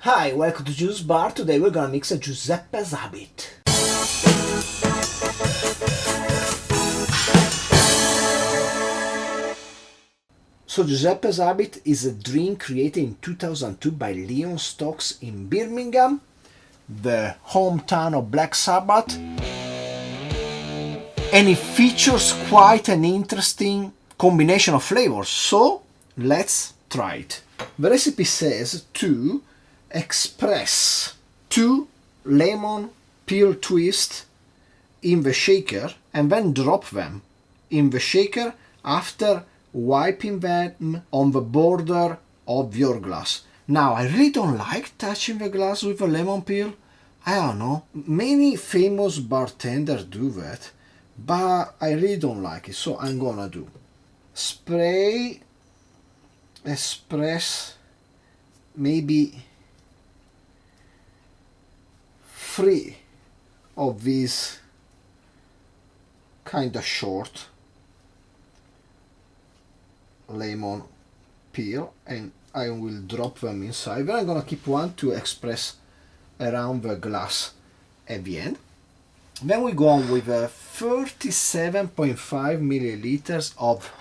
Hi, welcome to Juice Bar. Today we're gonna mix a Giuseppe's Habit. So Giuseppe's Habit is a drink created in 2002 by Leon Stokes in Birmingham, the hometown of Black Sabbath, and it features quite an interesting combination of flavors. So let's try it. The recipe says to express 2 lemon peel twists in the shaker and then drop them in the shaker after wiping them on the border of your glass. Now, I really don't like touching the glass with a lemon peel. I don't know, many famous bartenders do that, but I really don't like it, so I'm gonna do spray, express maybe 3 of these kind of short lemon peel, and I will drop them inside. Then I'm gonna keep 1 to express around the glass at the end. Then we go on with 37.5 milliliters of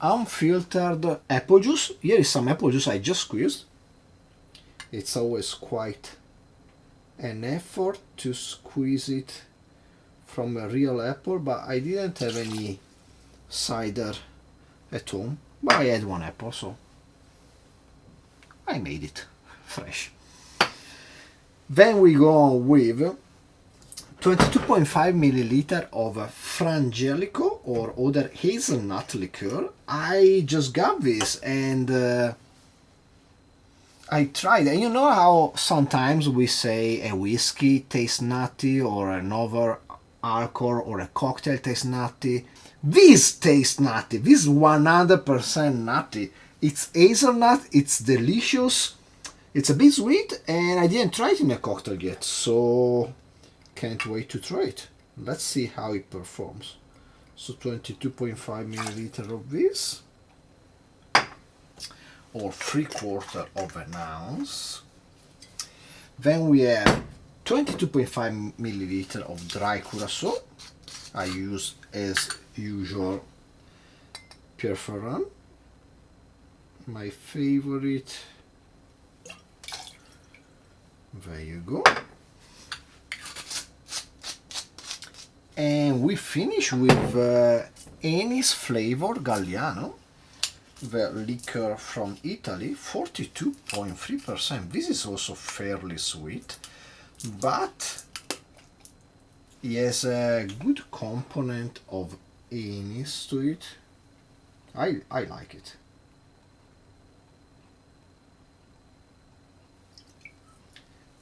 unfiltered apple juice. Here is some apple juice I just squeezed. It's always quite an effort to squeeze it from a real apple, but I didn't have any cider at home, but I had 1 apple, so I made it fresh. Then we go on with 22.5 milliliter of Frangelico or other hazelnut liqueur. I just got this and I tried, and you know how sometimes we say a whiskey tastes nutty or another alcohol or a cocktail tastes nutty. This tastes nutty. This is 100% nutty. It's hazelnut, it's delicious, it's a bit sweet, and I didn't try it in a cocktail yet, so can't wait to try it. Let's see how it performs. So 22.5 milliliter of this, or 3/4 of an ounce. Then we have 22.5 milliliter of dry curaçao. I use, as usual, Pierre Ferrand, my favorite. There you go. And we finish with anise flavor Galliano, the liquor from Italy, 42.3%. This is also fairly sweet, but it has a good component of anise to it. I like it.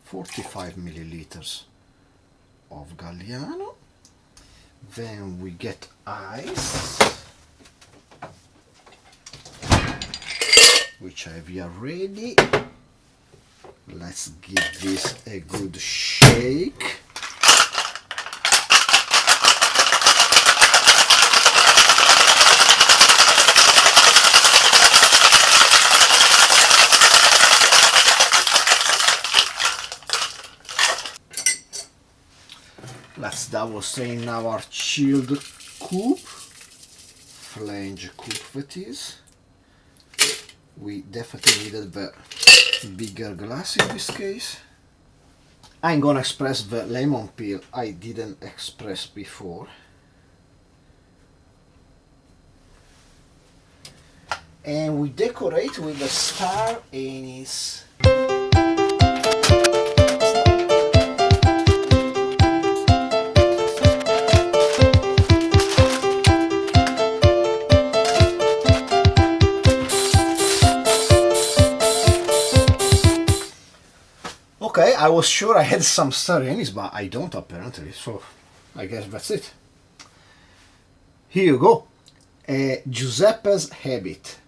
"45 milliliters of Galliano." Then we get ice, which I have here ready. Let's give this a good shake. Let's double strain our chilled coupe, flange coupe that is. We definitely needed the bigger glass in this case. I'm gonna express the lemon peel I didn't express before. And we decorate with the star anise. Okay, I was sure I had some star anise, but I don't apparently, so I guess that's it. Here you go, Giuseppe's Habit.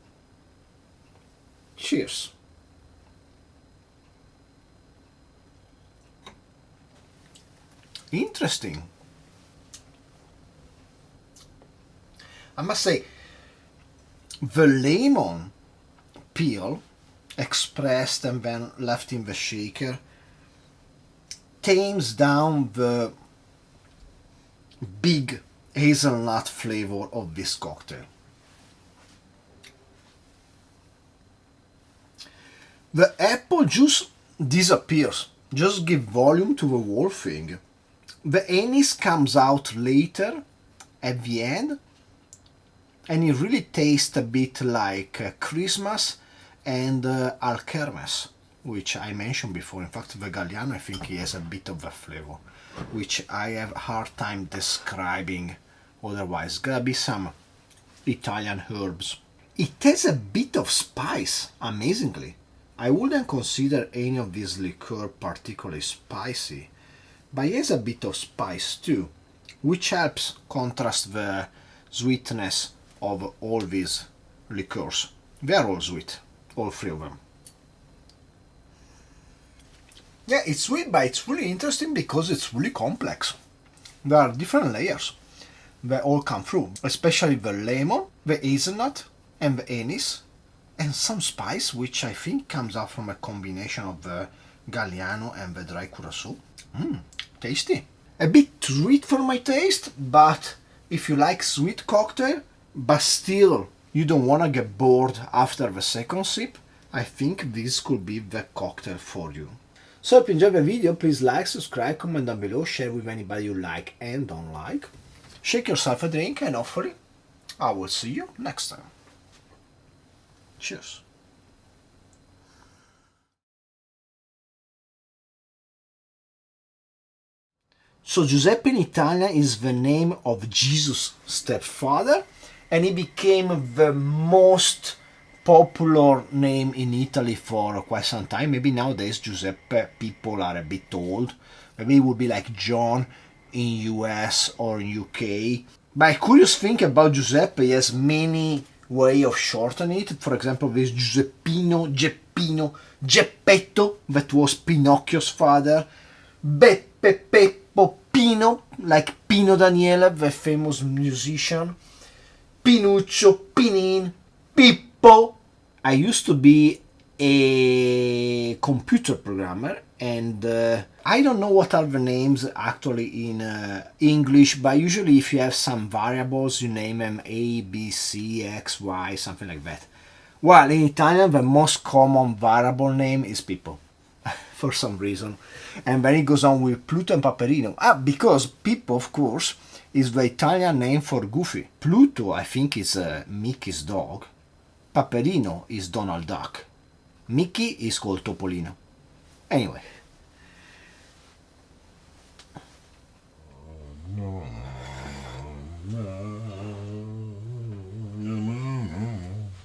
Cheers. Interesting. I must say, the lemon peel expressed and then left in the shaker, tames down the big hazelnut flavor of this cocktail. The apple juice disappears, just give volume to the whole thing. The anise comes out later, at the end, and it really tastes a bit like Christmas and Alkermes, which I mentioned before. In fact, the Galliano, I think he has a bit of a flavor, which I have a hard time describing otherwise. Gotta be some Italian herbs. It has a bit of spice, amazingly. I wouldn't consider any of these liqueur particularly spicy, but it has a bit of spice too, which helps contrast the sweetness of all these liqueurs. They are all sweet, all three of them. Yeah, it's sweet, but it's really interesting because it's really complex. There are different layers that all come through, especially the lemon, the hazelnut, and the anise, and some spice, which I think comes out from a combination of the Galliano and the dry curaçao. Tasty. A bit sweet for my taste, but if you like sweet cocktail, but still you don't want to get bored after the second sip, I think this could be the cocktail for you. So if you enjoyed the video, please like, subscribe, comment down below, share with anybody you like and don't like. Shake yourself a drink, and hopefully I will see you next time. Cheers. So Giuseppe in Italian is the name of Jesus' stepfather, and he became the most popular name in Italy for quite some time. Maybe nowadays Giuseppe people are a bit old. Maybe it would be like John in US or in UK. But a curious thing about Giuseppe, he has many ways of shortening it. For example, this Giuseppino, Geppino, Geppetto, that was Pinocchio's father. Beppe, Peppo, Pino, like Pino Daniele, the famous musician. Pinuccio, Pinin, Pippo. I used to be a computer programmer, and I don't know what are the names actually in English, but usually if you have some variables, you name them A, B, C, X, Y, something like that. Well, in Italian, the most common variable name is Pippo, for some reason. And then it goes on with Pluto and Paperino. Because Pippo, of course, is the Italian name for Goofy. Pluto, I think, is Mickey's dog. Paperino is Donald Duck. Mickey is called Topolino. Anyway.